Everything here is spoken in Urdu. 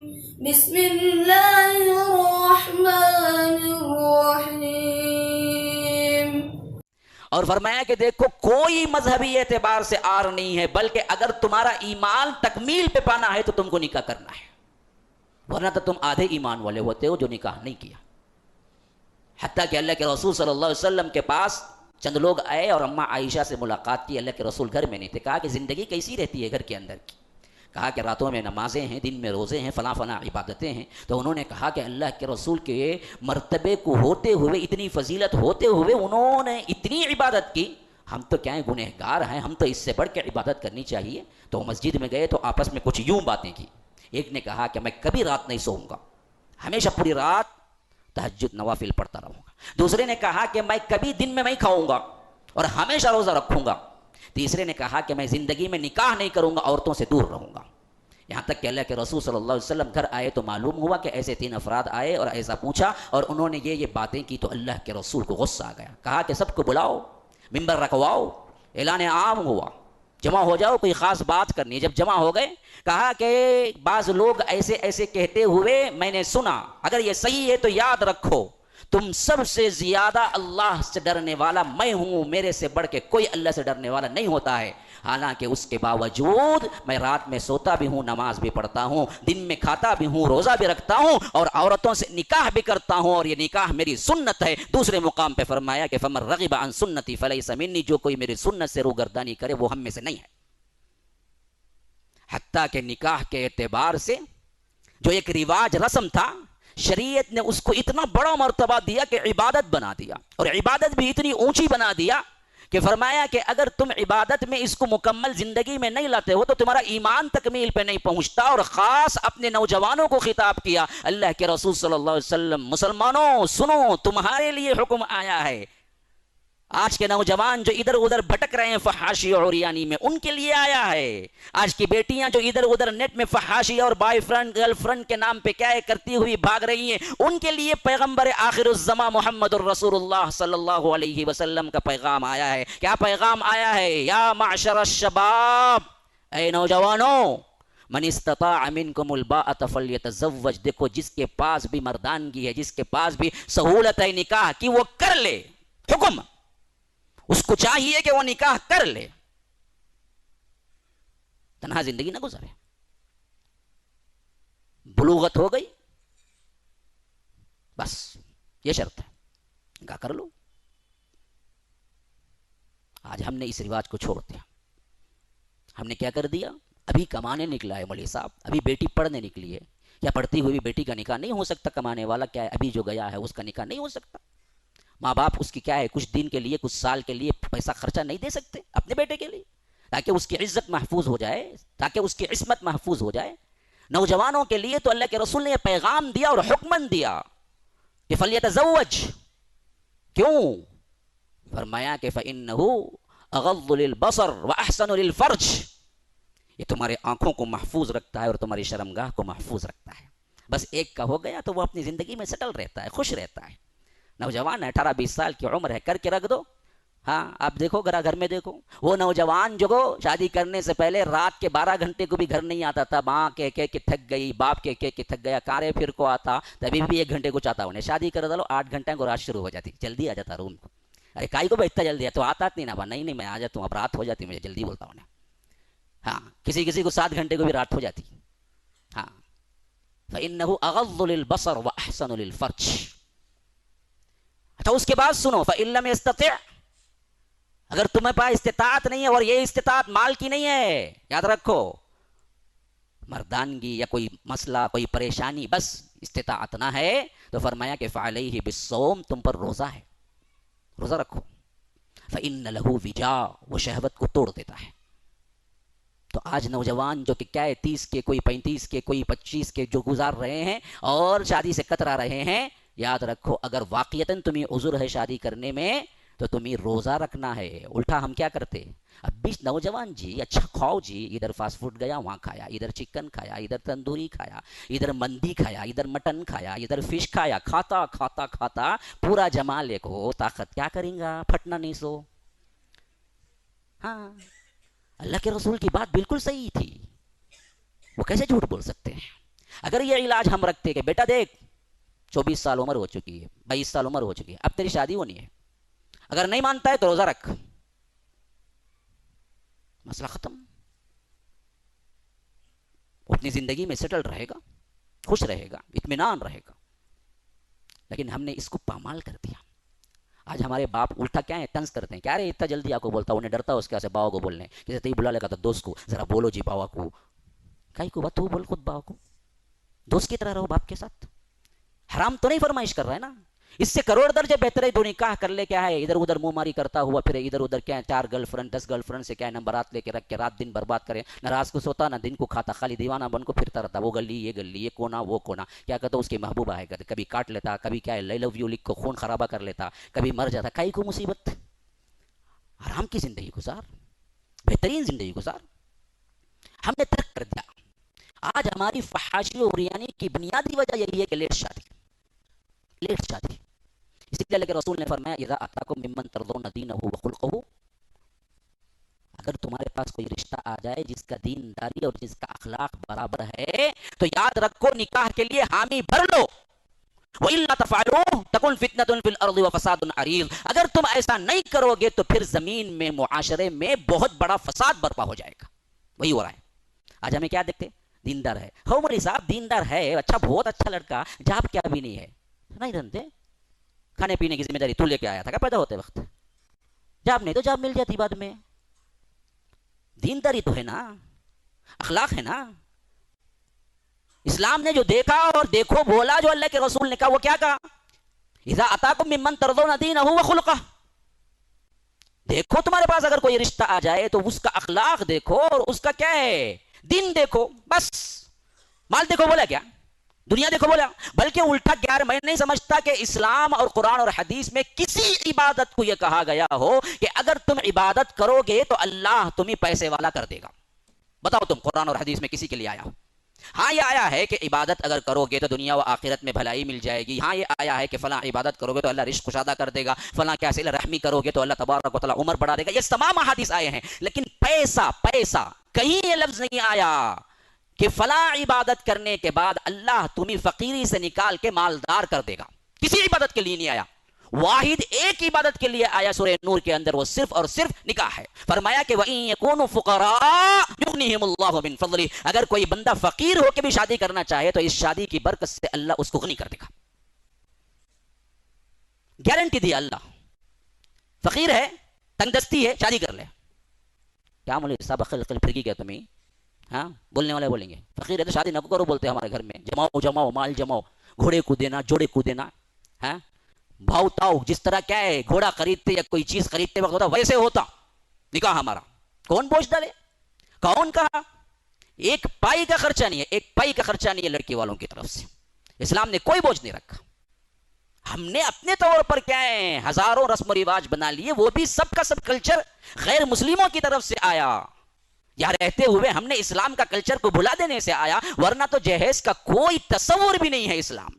بسم اللہ الرحمن الرحیم۔ اور فرمایا کہ دیکھو کوئی مذہبی اعتبار سے آر نہیں ہے، بلکہ اگر تمہارا ایمان تکمیل پہ پانا ہے تو تم کو نکاح کرنا ہے، ورنہ تو تم آدھے ایمان والے ہوتے ہو جو نکاح نہیں کیا۔ حتیٰ کہ اللہ کے رسول صلی اللہ علیہ وسلم کے پاس چند لوگ آئے اور اماں عائشہ سے ملاقات کی۔ اللہ کے رسول گھر میں نہیں تھے۔ کہا کہ زندگی کیسی رہتی ہے گھر کے اندر کی؟ کہا کہ راتوں میں نمازیں ہیں، دن میں روزے ہیں، فلاں فلاں عبادتیں ہیں۔ تو انہوں نے کہا کہ اللہ کے رسول کے مرتبے کو ہوتے ہوئے، اتنی فضیلت ہوتے ہوئے انہوں نے اتنی عبادت کی، ہم تو کیا ہیں، گنہگار ہیں، ہم تو اس سے بڑھ کے عبادت کرنی چاہیے۔ تو مسجد میں گئے تو آپس میں کچھ یوں باتیں کی۔ ایک نے کہا کہ میں کبھی رات نہیں سوؤں گا، ہمیشہ پوری رات تہجد نوافل پڑھتا رہوں گا۔ دوسرے نے کہا کہ میں کبھی دن میں نہیں کھاؤں گا اور ہمیشہ روزہ رکھوں گا۔ تیسرے نے کہا کہ میں زندگی میں نکاح نہیں کروں گا، عورتوں سے دور رہوں گا۔ یہاں تک کہ اللہ کے رسول صلی اللہ علیہ وسلم گھر آئے تو معلوم ہوا کہ ایسے 3 افراد آئے اور ایسا پوچھا اور انہوں نے یہ باتیں کی، تو اللہ کے رسول کو غصہ آ گیا۔ کہا کہ سب کو بلاؤ، ممبر رکھواؤ، اعلان عام ہوا، جمع ہو جاؤ، کوئی خاص بات کرنی ہے۔ جب جمع ہو گئے کہا کہ بعض لوگ ایسے ایسے کہتے ہوئے میں نے سنا، اگر یہ صحیح ہے تو یاد رکھو تم سب سے زیادہ اللہ سے ڈرنے والا میں ہوں، میرے سے بڑھ کے کوئی اللہ سے ڈرنے والا نہیں ہوتا ہے۔ حالانکہ اس کے باوجود میں رات میں سوتا بھی ہوں، نماز بھی پڑھتا ہوں، دن میں کھاتا بھی ہوں، روزہ بھی رکھتا ہوں اور عورتوں سے نکاح بھی کرتا ہوں، اور یہ نکاح میری سنت ہے۔ دوسرے مقام پہ فرمایا کہ فمن رغب عن سنتی فلیس منی، جو کوئی میری سنت سے روگردانی کرے وہ ہم میں سے نہیں ہے۔ حتیٰ کہ نکاح کے اعتبار سے جو ایک رواج رسم تھا، شریعت نے اس کو اتنا بڑا مرتبہ دیا کہ عبادت بنا دیا، اور عبادت بھی اتنی اونچی بنا دیا کہ فرمایا کہ اگر تم عبادت میں اس کو مکمل زندگی میں نہیں لاتے ہو تو تمہارا ایمان تکمیل پہ نہیں پہنچتا۔ اور خاص اپنے نوجوانوں کو خطاب کیا اللہ کے رسول صلی اللہ علیہ وسلم، مسلمانوں سنو، تمہارے لیے حکم آیا ہے۔ آج کے نوجوان جو ادھر ادھر بھٹک رہے ہیں فحاشی اور عریانی میں، ان کے لیے آیا ہے۔ آج کی بیٹیاں جو ادھر ادھر نیٹ میں فحاشی اور بوائے فرینڈ گرل فرینڈ کے نام پہ کیا کرتی ہوئی بھاگ رہی ہیں، ان کے لیے پیغمبر آخر الزمان محمد الرسول اللہ صلی اللہ علیہ وسلم کا پیغام آیا ہے۔ کیا پیغام آیا ہے؟ یا معشر الشباب، اے نوجوانوں، من استطاع منکم الباءۃ فلیتزوج، دیکھو جس کے پاس بھی مردانگی ہے، جس کے پاس بھی سہولت ہے نکاح کی، وہ کر لے۔ حکم، اس کو چاہیے کہ وہ نکاح کر لے، تنہا زندگی نہ گزارے۔ بلوغت ہو گئی بس یہ شرط ہے، نکاح کر لو۔ آج ہم نے اس رواج کو چھوڑ دیا۔ ہم نے کیا کر دیا؟ ابھی کمانے نکلا ہے مولوی صاحب، ابھی بیٹی پڑھنے نکلی ہے، یا پڑھتی ہوئی بیٹی کا نکاح نہیں ہو سکتا؟ کمانے والا کیا ہے، ابھی جو گیا ہے اس کا نکاح نہیں ہو سکتا؟ ماں باپ اس کی کیا ہے، کچھ دن کے لیے، کچھ سال کے لیے پیسہ خرچہ نہیں دے سکتے اپنے بیٹے کے لیے، تاکہ اس کی عزت محفوظ ہو جائے، تاکہ اس کی عصمت محفوظ ہو جائے۔ نوجوانوں کے لیے تو اللہ کے رسول نے یہ پیغام دیا اور حکمن دیا کہ فلیتزوج۔ کیوں؟ فرمایا کہ فإنہ اغض للبصر واحسن للفرج، یہ تمہارے آنکھوں کو محفوظ رکھتا ہے اور تمہاری شرمگاہ کو محفوظ رکھتا ہے۔ بس ایک کا ہو گیا تو وہ اپنی زندگی میں سیٹل رہتا ہے، خوش رہتا ہے۔ نوجوان 18-20 سال کی عمر ہے، کر کے رکھ دو۔ ہاں آپ دیکھو گھر میں دیکھو، وہ نوجوان جو شادی کرنے سے پہلے رات کے 12 گھنٹے کو بھی گھر نہیں آتا تھا، ماں کہہ کہ تھک گئی، باپ کہہ کہ تھک گیا، کارے پھر کو آتا تبھی بھی 1 گھنٹے کو چاہتا انہیں شادی کر دو، 8 گھنٹے کو رات شروع ہو جاتی، جلدی آ جاتا روم کو۔ ارے کائی کو بیٹھتا جلدی ہے تو آتا نہیں نا، نہیں میں آ جاتا ہوں، اب رات ہو جاتی، مجھے جلدی بولتا ہوں۔ ہاں کسی کو 7 گھنٹے کو بھی رات ہو جاتی۔ ہاں فإنه اغض للبصر واحسن للفرج۔ تو اس کے بعد سنو، فإن لم يستطع، اگر تمہیں پاس استطاعت نہیں ہے، اور یہ استطاعت مال کی نہیں ہے، یاد رکھو، مردانگی یا کوئی مسئلہ کوئی پریشانی، بس استطاعت نہ ہے، تو فرمایا کہ فعلیہ بالصوم، تم پر روزہ ہے، روزہ رکھو۔ فإن له وجاء، وہ شہوت کو توڑ دیتا ہے۔ تو آج نوجوان جو کہ کیا ہے 30 کے، کوئی 35 کے، کوئی 25 کے جو گزار رہے ہیں اور شادی سے کترا رہے ہیں، یاد رکھو اگر واقعتاً تمہیں عذر ہے شادی کرنے میں تو تمہیں روزہ رکھنا ہے۔ الٹا ہم کیا کرتے؟ اب بھی نوجوان جی اچھا کھاؤ جی، ادھر فاسٹ فوڈ گیا وہاں کھایا، ادھر چکن کھایا، ادھر تندوری کھایا، ادھر مندی کھایا، ادھر مٹن کھایا، ادھر فش کھایا، کھاتا کھاتا کھاتا پورا جمال ایک ہو، طاقت کیا کریں گا، پھٹنا نہیں سو۔ ہاں اللہ کے رسول کی بات بالکل صحیح تھی، وہ کیسے جھوٹ بول سکتے ہیں؟ اگر یہ علاج ہم رکھتے کہ بیٹا دیکھ 24 سال عمر ہو چکی ہے، 22 سال عمر ہو چکی ہے، اب تیری شادی ہونی ہے، اگر نہیں مانتا ہے تو روزہ رکھ، مسئلہ ختم، اپنی زندگی میں سیٹل رہے گا، خوش رہے گا، اطمینان رہے گا. لیکن ہم نے اس کو پامال کر دیا. آج ہمارے باپ الٹا کیا ہے، طنز کرتے ہیں، کیا رے اتنا جلدی آپ کو بولتا، انہیں ڈرتا ہے اس کے سے باوا کو بولنے، کسی تی بلا لے گا تو دوست کو ذرا بولو جی باوا کو، کئی کو بات تو بول خود باوا کو، دوست کی طرح رہو باپ کے ساتھ. حرام تو نہیں فرمائش کر رہا ہے نا، اس سے کروڑ درجے بہتر ہے دو نکاح کر لے. کیا ہے ادھر ادھر منہ ماری کرتا ہوا پھر ادھر ادھر کیا ہے 4 گرل فرینڈ 10 گرل فرینڈ سے کیا ہے نمبرات لے کے رکھ کے رات دن برباد کرے، نہ رات کو سوتا نہ دن کو کھاتا، خالی دیوانہ بن کو پھرتا رہتا، وہ گلی یہ کونا وہ کونا. کیا کہتا اس کی محبوبہ ہے، کبھی کاٹ لیتا، کبھی کیا ہے لے لو یو لکھ کو خون خرابہ کر لیتا، کبھی مر جاتا. کئی کو مصیبت. حرام کی زندگی گزار، بہترین زندگی گزار. ہم نے ترک کر دیا. آج ہماری فحاشی اور ریانی کی بنیادی وجہ یہی ہے کہ لیٹ شادی. اسی لیے کہ رسول نے فرمایا اذا اتاکم ممن ترضون دینہ وخلقہ، اگر تمہارے پاس کوئی رشتہ آ جائے جس کا دین داری اور جس کا اخلاق برابر ہے تو یاد رکھو نکاح کے لیے حامی بھر لو. وَإِلَّا تَفْعَلُوا تَكُنْ فِتْنَةٌ فِي الْأَرْضِ وَفَسَادٌ عَرِيضٌ. اگر تم ایسا نہیں کرو گے تو پھر زمین میں معاشرے میں بہت بڑا فساد برپا ہو جائے گا. وہی ہو رہا ہے. آج ہمیں کیا دیکھتے، دیندار ہے، ہو مولوی صاحب دیندار ہے، اچھا بہت اچھا لڑکا، جاب کیا بھی نہیں ہے، نہیں رہتے، کھانے پینے کی ذمہ داری تو لے کے آیا تھا کیا پیدا ہوتے وقت، جاب نہیں تو جاب مل جاتی بعد میں. دینداری تو ہے نا، اخلاق ہے نا. اسلام نے جو دیکھا اور دیکھو بولا، جو اللہ کے رسول نے کہا وہ کیا کہا، اذا اتاکم ممن ترضون دینہ وخلقہ. دیکھو تمہارے پاس اگر کوئی رشتہ آ جائے تو اس کا اخلاق دیکھو اور اس کا کیا ہے دین دیکھو. بس مال دیکھو بولا کیا، دنیا دیکھو بولا. بلکہ الٹا کیا ہے، میں نہیں سمجھتا کہ اسلام اور قرآن اور حدیث میں کسی عبادت کو یہ کہا گیا ہو کہ اگر تم عبادت کرو گے تو اللہ تمہیں پیسے والا کر دے گا. بتاؤ تم قرآن اور حدیث میں کسی کے لیے آیا ہو؟ ہاں یہ آیا ہے کہ عبادت اگر کرو گے تو دنیا و آخرت میں بھلائی مل جائے گی. ہاں یہ آیا ہے کہ فلاں عبادت کرو گے تو اللہ رزق کشادہ کر دے گا، فلاں کیا صلہ رحمی کرو گے تو اللہ تبارک و تعالیٰ عمر بڑھا دے گا. یہ تمام احادیث آئے ہیں. لیکن پیسہ کہیں یہ لفظ نہیں آیا کہ فلاں عبادت کرنے کے بعد اللہ تمہیں فقیری سے نکال کے مالدار کر دے گا. کسی عبادت کے لیے نہیں آیا. واحد ایک عبادت کے لیے آیا سورہ نور کے اندر، وہ صرف اور صرف نکاح ہے. فرمایا کہ وَإِن يَكُونُوا فُقَرَاءَ يُغْنِهِمُ اللَّهُ مِن فَضْلِهِ. اگر کوئی بندہ فقیر ہو کے بھی شادی کرنا چاہے تو اس شادی کی برکت سے اللہ اس کو غنی کر دے گا. گارنٹی دی اللہ. فقیر ہے، تنگ دستی ہے، شادی کر لے. کیا مولوی صاحب عقل پھر گئی کیا تمہیں؟ ہاں بولنے والے بولیں گے فقیر ہے تو شادی نہ کرو، بولتے ہیں ہمارے گھر میں. جماؤ مال جماؤ، گھوڑے کو دینا، جوڑے کو دینا. ہاں بھاؤ تاؤ، جس طرح کیا ہے گھوڑا خریدتے یا کوئی چیز خریدتے وقت ہوتا ویسے ہوتا نکاح ہمارا. کون بوجھ ڈالے؟ کون کہا؟ ایک پائی کا خرچہ نہیں ہے، ایک پائی کا خرچہ نہیں ہے لڑکی والوں کی طرف سے. اسلام نے کوئی بوجھ نہیں رکھا. ہم نے اپنے طور پر کیا ہے ہزاروں رسم و رواج بنا لیے، وہ بھی سب کا سب کلچر غیر مسلموں کی طرف سے آیا. یہاں رہتے ہوئے ہم نے اسلام کا کلچر کو بھلا دینے سے آیا، ورنہ تو جہیز کا کوئی تصور بھی نہیں ہے اسلام.